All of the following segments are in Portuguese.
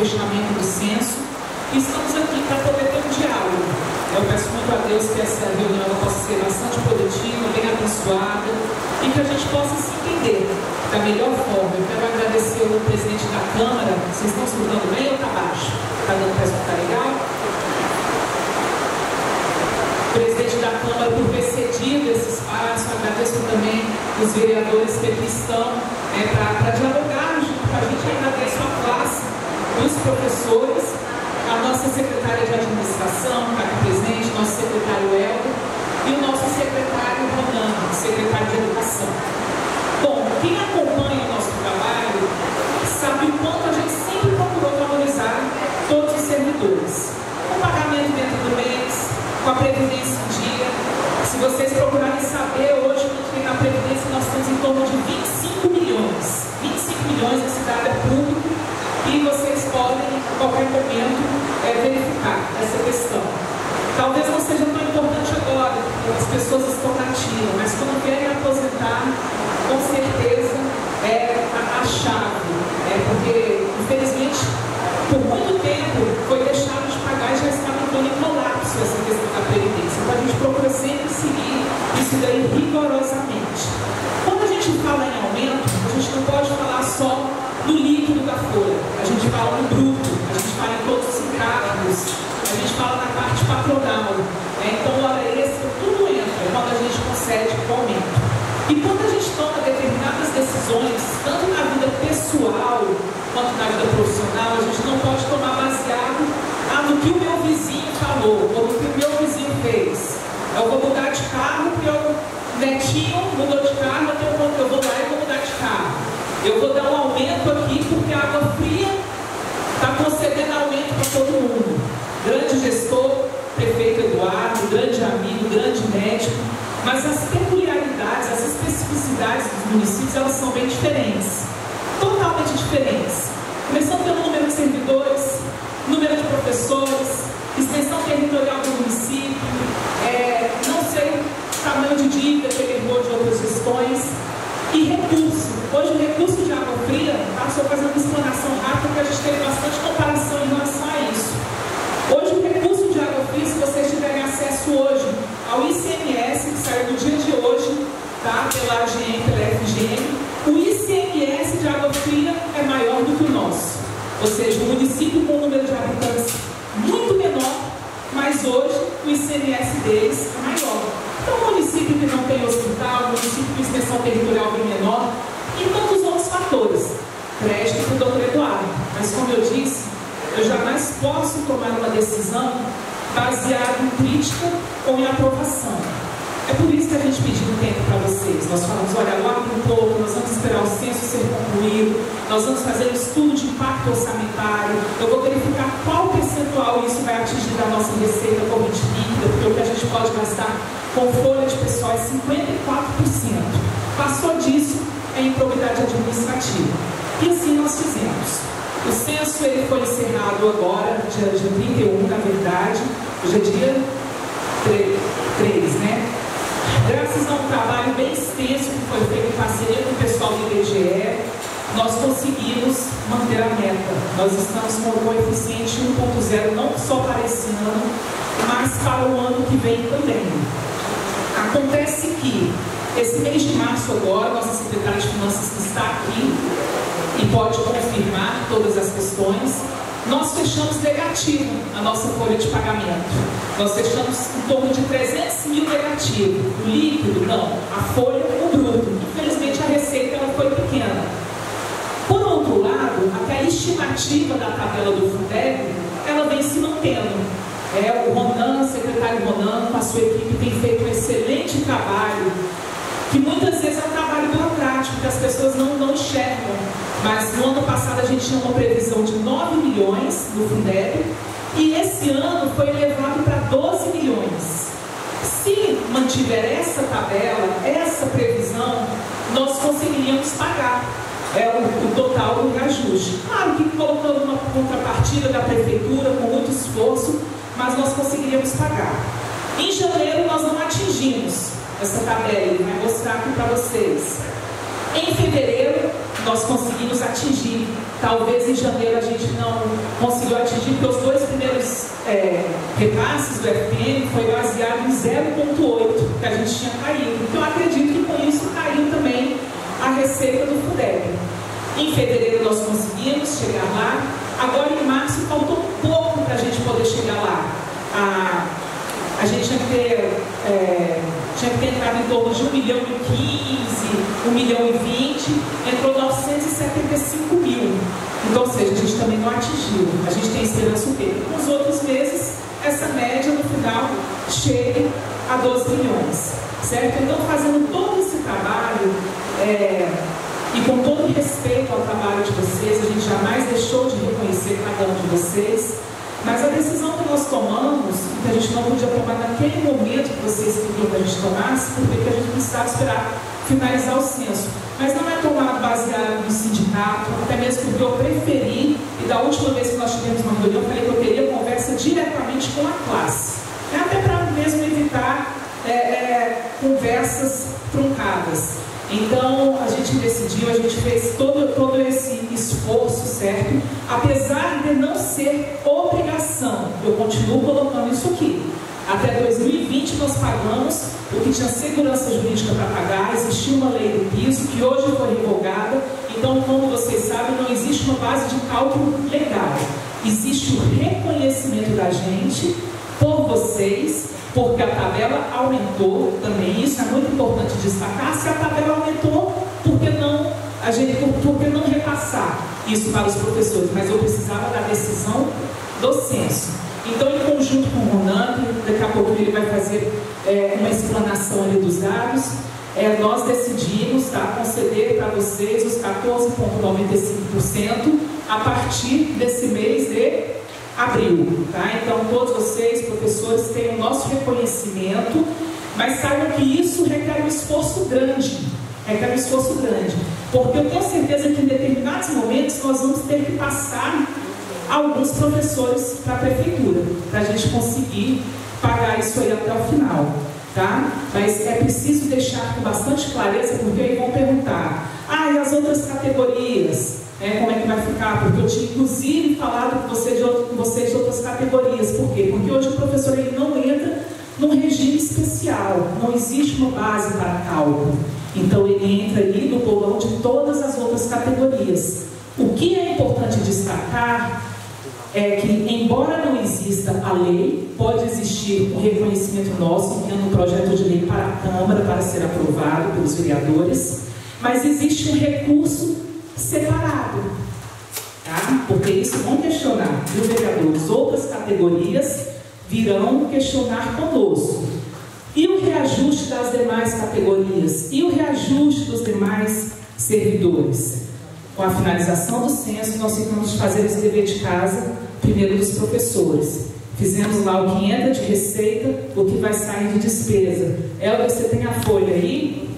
fechamento do censo e estamos aqui para poder ter um diálogo. Eu peço muito a Deus que essa reunião possa ser bastante produtiva, bem abençoada e que a gente possa se entender da melhor forma. Eu quero agradecer ao presidente da Câmara. Vocês estão escutando bem ou está baixo? Está dando para escutar legal? O presidente da Câmara por ter cedido esse espaço. Agradeço também os vereadores que aqui estão para dialogar junto com a gente. Agradeço a classe dos professores, a nossa secretária de administração, que está aqui presente, nosso secretário Helder e o nosso secretário Ronaldo, secretário de educação. Bom, quem acompanha o nosso trabalho sabe o quanto a gente sempre procurou valorizar todos os servidores. Com o pagamento dentro do mês, com a Previdência em dia. Se vocês procurarem saber, hoje, quanto tem na Previdência, nós temos em torno de 25 milhões. 25 milhões esse dado é público e vocês podem, a qualquer momento, verificar essa questão. Talvez não seja tão importante agora, porque as pessoas estão na ativa, mas quando querem aposentar, com certeza é a chave. Porque, infelizmente, por muito tempo foi deixado de pagar e já estava entrando em colapso essa questão da Previdência. Então a gente procura sempre seguir isso daí rigorosamente. Quando a gente fala em aumento, a gente não pode falar só no líquido da folha, a gente fala no bruto, a gente fala em todos os encargos, a gente fala na parte patronal. Então hora extra, tudo entra quando a gente concede o aumento. E quando a gente toma determinadas decisões, tanto na vida pessoal quanto na vida profissional, a gente não pode tomar baseado no que o meu vizinho falou, ou no que o meu vizinho fez. Eu vou mudar de carro porque o netinho mudou de carro, então eu vou lá e vou mudar de carro. Eu vou dar um aumento aqui porque a água fria está concedendo aumento para todo mundo. Grande gestor, prefeito Eduardo, grande amigo, grande médico, mas as peculiaridades, as especificidades dos municípios, elas são bem diferentes, totalmente diferentes. Começando pelo número de servidores, número de professores, extensão territorial do município, não sei o tamanho de dívida que ele herdou de outras gestões, e recurso. Hoje o recurso de água fria, só fazendo uma explanação rápida, porque a gente teve bastante comparação em relação a isso. Hoje o recurso de água fria, se vocês tiverem acesso hoje ao ICMS, que saiu no dia de hoje, pela AGM, pela FGM, o ICMS de água fria é maior do que o nosso. Ou seja, um município com um número de habitantes muito menor, mas hoje o ICMS deles é maior. Então, um município que não tem hospital, um município com extensão territorial bem menor, e tantos outros fatores. Crédito para o Dr. Eduardo. Mas, como eu disse, eu jamais posso tomar uma decisão baseada em crítica ou em aprovação. É por isso que a gente pediu um tempo para vocês. Nós falamos, olha, aguarda um pouco, nós vamos esperar o censo ser concluído, nós vamos fazer um estudo de impacto orçamentário, eu vou verificar qual percentual isso vai atingir da nossa receita corrente líquida, porque o que a gente pode gastar com folha de pessoal é 54%. Passou disso, é improbidade administrativa. E assim nós fizemos. O censo ele foi encerrado agora, dia 31, na verdade, hoje é dia 3, né? Graças a um trabalho bem extenso que foi feito em parceria com o pessoal do IBGE, nós conseguimos manter a meta. Nós estamos com o coeficiente 1.0 não só para esse ano, mas para o ano que vem também. Acontece que esse mês de março agora, nossa secretária de Finanças que está aqui e pode confirmar todas as questões, nós fechamos negativo a nossa folha de pagamento. Nós fechamos em torno de 300 mil negativo. O líquido, não. A folha, o bruto. Infelizmente, a receita ela foi pequena. Por outro lado, aquela estimativa da tabela do Fundeb, ela vem se mantendo. O Ronan, o secretário Ronan, com a sua equipe, tem feito um excelente trabalho, que muitas vezes é um trabalho burocrático, que as pessoas não enxergam. Mas no ano passado a gente tinha uma previsão de 9 milhões no Fundeb e esse ano foi elevado para 12 milhões. Se mantiver essa tabela, essa previsão, nós conseguiríamos pagar o total do reajuste. Claro que colocando uma contrapartida da prefeitura com muito esforço, mas nós conseguiríamos pagar. Em janeiro nós não atingimos essa tabela, ele vai mostrar aqui para vocês. Em fevereiro nós conseguimos atingir. Talvez em janeiro a gente não conseguiu atingir, porque os 2 primeiros repasses do FPM foi baseado em 0,8, que a gente tinha caído. Então, eu acredito que com isso caiu também a receita do Fundeb. Em fevereiro nós conseguimos chegar lá. Agora em março faltou pouco para a gente poder chegar lá. A gente tinha que ter entrado em torno de 1,015 milhão, 1,020 milhão, entrou 975 mil. Então, ou seja, a gente também não atingiu. A gente tem esperança o quê? Nos outros meses, essa média no final chegue a 12 milhões. Certo? Então, fazendo todo esse trabalho, e com todo respeito ao trabalho de vocês, a gente jamais deixou de reconhecer cada um de vocês, mas a decisão que nós tomamos, que a gente não podia tomar naquele momento que vocês queriam que a gente tomasse, porque a gente precisava esperar finalizar o censo. Mas não é tomado baseado no sindicato, até mesmo porque eu preferi, e da última vez que nós tivemos uma reunião, eu falei que eu queria conversa diretamente com a classe, até para mesmo evitar conversas truncadas. Então, a gente decidiu, a gente fez todo esse esforço, certo? Apesar de não ser obrigação, eu continuo colocando isso aqui. Até 2020 nós pagamos o que tinha segurança jurídica para pagar, existia uma lei do piso que hoje foi revogada. Então, como vocês sabem, não existe uma base de cálculo legal. Existe o reconhecimento da gente por vocês, porque a tabela aumentou também. Isso é muito importante destacar. Se a tabela aumentou, por que não repassar isso para os professores? Mas eu precisava da decisão do censo. Então, em conjunto com o Ronaldo, daqui a pouco ele vai fazer uma explanação ali dos dados, nós decidimos conceder para vocês os 14,95% a partir desse mês de abril, tá? Então, todos vocês, professores, têm o nosso reconhecimento, mas saibam que isso requer um esforço grande, porque eu tenho certeza que em determinados momentos nós vamos ter que passar alguns professores para a prefeitura, para a gente conseguir pagar isso aí até o final, tá? Mas é preciso deixar com bastante clareza, porque aí vão perguntar, e as outras categorias? Como é que vai ficar? Porque eu tinha inclusive falado com vocês de outras categorias. Por quê? Porque hoje o professor ele não entra num regime especial, não existe uma base para cálculo. Então ele entra ali no bolão de todas as outras categorias. O que é importante destacar é que, embora não exista a lei, pode existir um reconhecimento nosso, enviando um projeto de lei para a Câmara para ser aprovado pelos vereadores, mas existe um recurso separado, tá? Porque isso vão questionar, viu, vereadores? Outras categorias virão questionar conosco. E o reajuste das demais categorias? E o reajuste dos demais servidores? Com a finalização do censo, nós ficamos de fazer esse dever de casa, primeiro dos professores. Fizemos lá o que entra de receita, o que vai sair de despesa. Você tem a folha aí?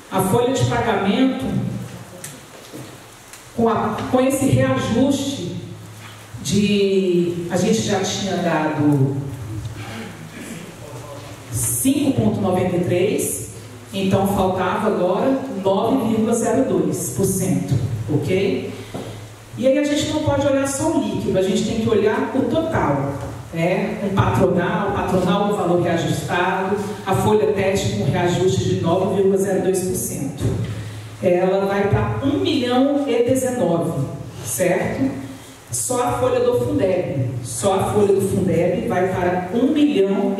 A folha de pagamento, com esse reajuste a gente já tinha dado 5,93%, então faltava agora 9,02%, ok? E aí a gente não pode olhar só o líquido, a gente tem que olhar o total, o patronal com valor reajustado, a folha teste com reajuste de 9,02%. Ela vai para 1,019 milhão, certo? Só a folha do Fundeb vai para 1,019 milhão.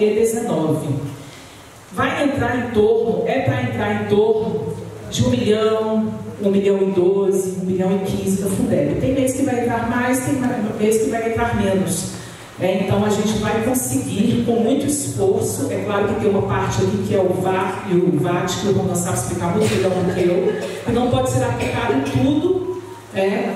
Vai entrar em torno, para entrar em torno de 1 milhão, 1,012 milhão, 1,015 milhão do Fundeb. Tem mês que vai entrar mais, tem mês que vai entrar menos. Então a gente vai conseguir, com muito esforço. É claro que tem uma parte ali que é o VAR e o VAT, que eu não sabe explicar muito melhor do que eu, que não pode ser aplicado em tudo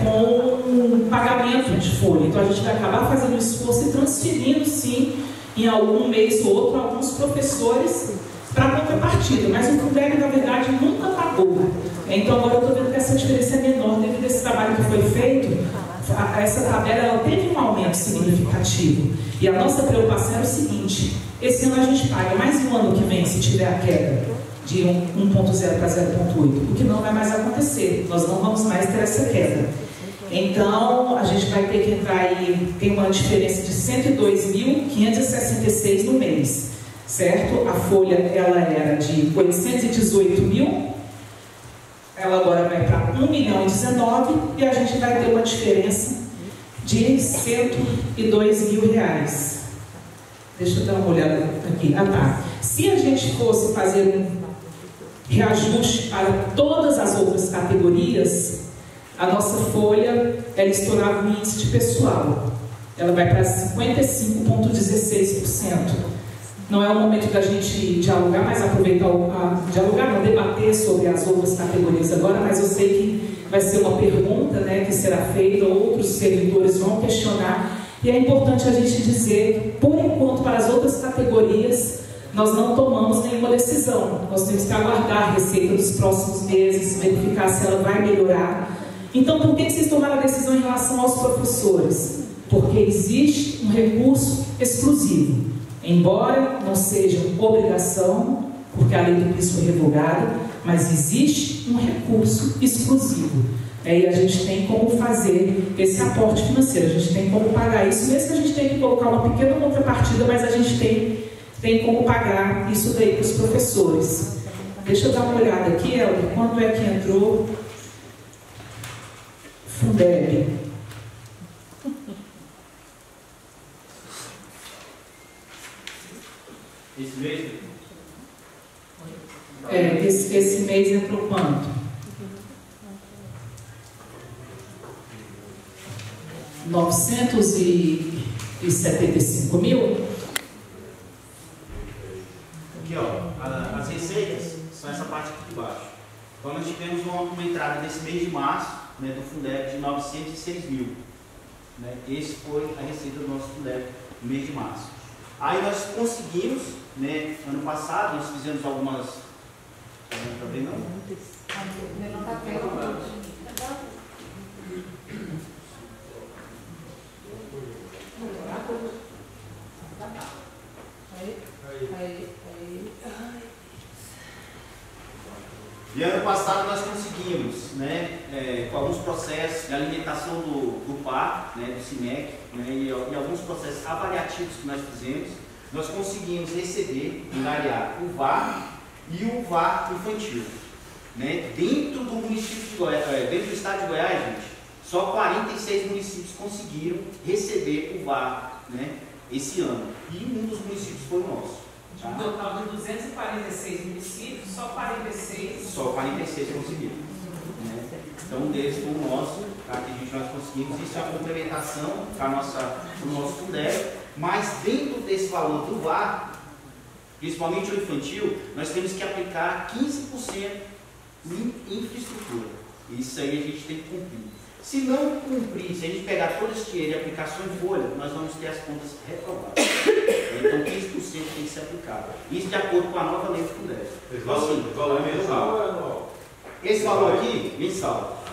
com pagamento de folha. Então a gente vai acabar fazendo um esforço e transferindo, sim, em algum mês ou outro, alguns professores para a contrapartida. Mas o Fundeb, na verdade, nunca pagou. Então agora eu estou vendo que essa diferença é menor devido a esse trabalho que foi feito. Essa tabela ela teve um aumento significativo. E a nossa preocupação era o seguinte: esse ano a gente paga, mas no ano que vem, se tiver a queda, de 1,0 para 0,8, o que não vai mais acontecer, nós não vamos mais ter essa queda. Então, a gente vai ter que entrar aí, tem uma diferença de 102.566 no mês, certo? A folha, ela era de 818 mil, ela agora vai para 1.019.000 e a gente vai ter uma diferença de 102 mil reais. Deixa eu dar uma olhada aqui. Ah, tá. Se a gente fosse fazer um reajuste para todas as outras categorias, a nossa folha, ela estourava o índice de pessoal. Ela vai para 55,16%. Não é o momento da gente dialogar, mas aproveitar, dialogar, não, debater sobre as outras categorias agora, mas eu sei que vai ser uma pergunta, né, que será feita, outros servidores vão questionar, e é importante a gente dizer, por enquanto, para as outras categorias, nós não tomamos nenhuma decisão. Nós temos que aguardar a receita dos próximos meses, verificar se ela vai melhorar. Então, por que vocês tomaram a decisão em relação aos professores? Porque existe um recurso exclusivo. Embora não seja obrigação, porque a lei do PIS foi revogada, mas existe um recurso exclusivo. E a gente tem como fazer esse aporte financeiro, a gente tem como pagar isso, mesmo que a gente tenha que colocar uma pequena contrapartida, mas a gente tem como pagar isso daí para os professores. Deixa eu dar uma olhada aqui, Helder, quando é que entrou Fundeb? Esse mês? Esse mês entrou quanto? 975 mil? Aqui, ó, as receitas são essa parte aqui de baixo. Então nós tivemos uma entrada nesse mês de março, né, do Fundeb de 906 mil. Né? Esse foi a receita do nosso Fundeb no mês de março. Aí nós conseguimos, né, ano passado, nós fizemos algumas... Não está bem, não? Não está bem, não. E ano passado nós conseguimos, né, com alguns processos de alimentação do PAR, né, do CIMEC, né, e alguns processos avaliativos que nós fizemos, nós conseguimos receber, angariar o VAR e o VAR infantil. Né, dentro do município de Goiás, dentro do estado de Goiás, gente, só 46 municípios conseguiram receber o VAR, né, esse ano. E um dos municípios foi o nosso. Tá? Um total de 246 municípios, só 46. Só 46 conseguiram. Né? Então, um deles foi o nosso, tá? Que nós conseguimos. Isso é uma complementação para o nosso Fundeb. Mas dentro desse valor do VAR, principalmente o infantil, nós temos que aplicar 15% em infraestrutura. Isso aí a gente tem que cumprir. Se não cumprir, se a gente pegar todo esse dinheiro e aplicar só em folha, nós vamos ter as contas reprovadas. Então 15% tem que ser aplicado. Isso de acordo com a nova lei do Fundeb. Esse valor é mensal ou é anual? Esse valor aqui, mensal.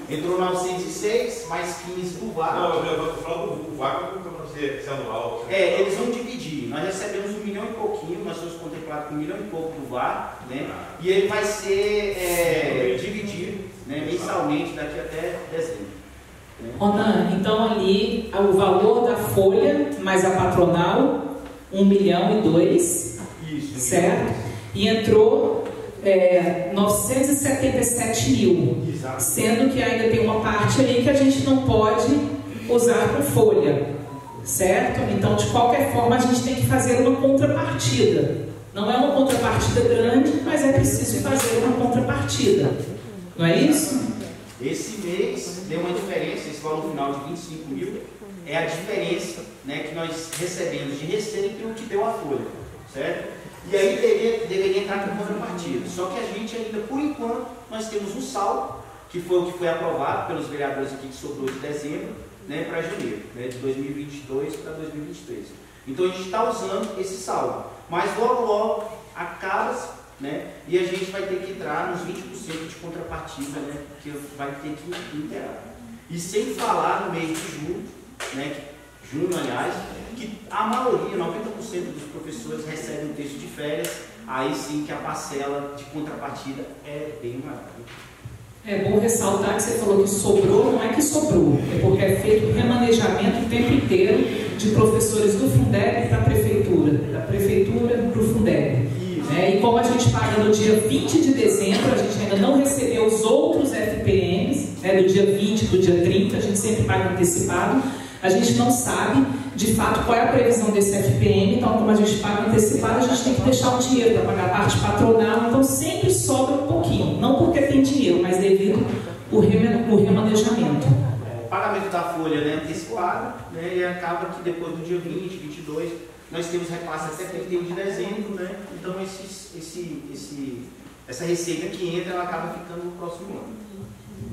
Entrou 906, mais 15 do VAR. Não, eu estou falando do VAR, como se é anual. Eles vão dividir. Nós recebemos 1 milhão e pouquinho, nós somos contemplados com 1 milhão e pouco do VAR, né? E ele vai ser dividido, né, mensalmente daqui até dezembro. Ronan, então ali o valor da folha mais a patronal, 1 milhão e 2, isso, certo? E entrou 977 mil, exato. Sendo que ainda tem uma parte ali que a gente não pode usar com folha, certo? Então, de qualquer forma, a gente tem que fazer uma contrapartida. Não é uma contrapartida grande, mas é preciso fazer uma contrapartida. Não é isso? Esse mês deu uma diferença, esse valor final de 25 mil, é a diferença, né, que nós recebemos de receita e o que deu a folha, certo? E aí deveria entrar com contrapartida. Só que a gente ainda, por enquanto, nós temos um saldo, que foi o que foi aprovado pelos vereadores aqui, que sobrou de dezembro, né, para janeiro, né, de 2022 para 2023. Então a gente está usando esse saldo. Mas logo acaba, né, e a gente vai ter que entrar nos 20% de contrapartida, né, que vai ter que inteirar. E sem falar no mês de julho, né, junho, aliás, que a maioria, 90% dos professores recebem um terço de férias, aí sim que a parcela de contrapartida é bem maior. É bom ressaltar que você falou que sobrou, não é que sobrou, é porque é feito remanejamento o tempo inteiro de professores do Fundeb para a Prefeitura, da Prefeitura para o Fundeb. E como a gente paga no dia 20 de dezembro, a gente ainda não recebeu os outros FPMs, do dia 20, do dia 30, a gente sempre paga antecipado, a gente não sabe de fato qual é a previsão desse FPM, então como a gente paga antecipado, a gente tem que deixar um dinheiro para pagar a parte patronal, então sempre sobra um pouquinho, não porque tem dinheiro, mas devido ao remanejamento. O pagamento da folha, né, antecipado, né, e acaba que depois do dia 20, 22, nós temos repasse até 31 de dezembro, né, então essa receita que entra, ela acaba ficando no próximo ano.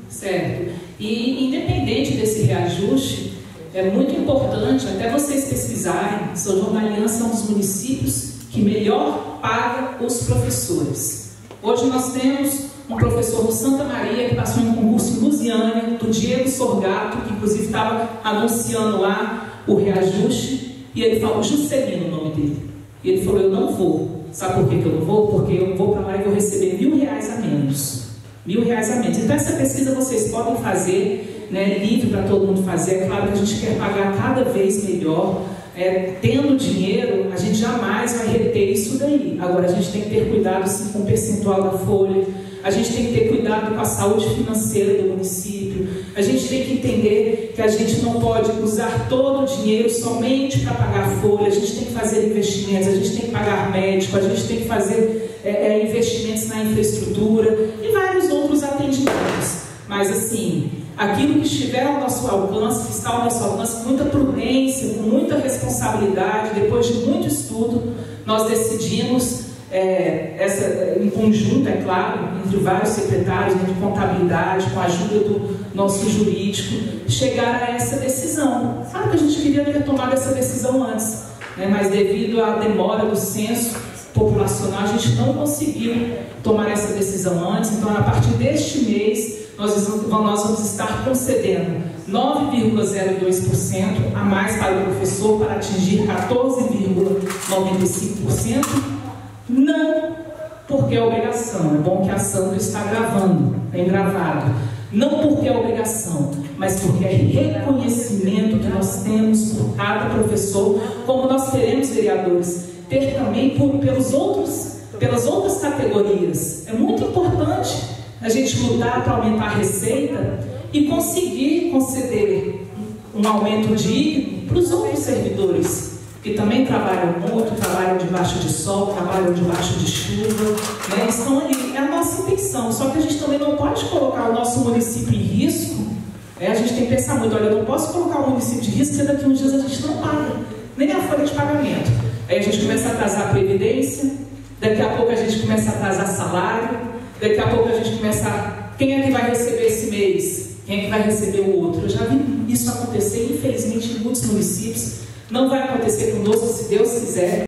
Certo. E independente desse reajuste, é muito importante, até vocês pesquisarem, São João da Aliança é um dos municípios que melhor paga os professores. Hoje nós temos um professor do Santa Maria que passou em um concurso em Lusiânia, do Diego Sorgato, que inclusive estava anunciando lá o reajuste, e ele falou, Juscelino o nome dele, e ele falou, eu não vou. Sabe por que eu não vou? Porque eu vou para lá e vou receber R$1.000 a menos. R$1.000 a menos. Então essa pesquisa vocês podem fazer, né, livre para todo mundo fazer. É claro que a gente quer pagar cada vez melhor. Tendo dinheiro, a gente jamais vai reter isso daí. Agora a gente tem que ter cuidado sim, com o percentual da folha. A gente tem que ter cuidado com a saúde financeira do município. A gente tem que entender que a gente não pode usar todo o dinheiro somente para pagar a folha. A gente tem que fazer investimentos, a gente tem que pagar médico, a gente tem que fazer investimentos na infraestrutura e vários outros atendimentos. Mas assim, aquilo que estiver ao nosso alcance, que está ao nosso alcance, com muita prudência, com muita responsabilidade, depois de muito estudo, nós decidimos, em conjunto, é claro, entre vários secretários, de contabilidade, com a ajuda do nosso jurídico, chegar a essa decisão. Claro que a gente queria ter tomado essa decisão antes, né, mas devido à demora do censo populacional, a gente não conseguiu tomar essa decisão antes. Então, a partir deste mês, nós vamos estar concedendo 9,02% a mais para o professor, para atingir 14,95%, não porque é obrigação, é bom que a Sandra está gravando, bem gravado, não porque é obrigação, mas porque é reconhecimento que nós temos por cada professor, como nós teremos, vereadores, ter também pelas outras categorias. É muito importante a gente lutar para aumentar a receita e conseguir conceder um aumento digno para os outros servidores, que também trabalham muito, trabalham debaixo de sol, trabalham debaixo de chuva, né? Estão ali. É a nossa intenção, só que a gente também não pode colocar o nosso município em risco. A gente tem que pensar muito, olha, eu não posso colocar o município de risco se daqui a uns dias a gente não paga, nem a folha de pagamento. Aí a gente começa a atrasar a previdência, daqui a pouco a gente começa a atrasar salário, daqui a pouco a gente começa a... Quem é que vai receber esse mês? Quem é que vai receber o outro? Eu já vi isso acontecer, infelizmente, em muitos municípios. Não vai acontecer conosco, se Deus quiser.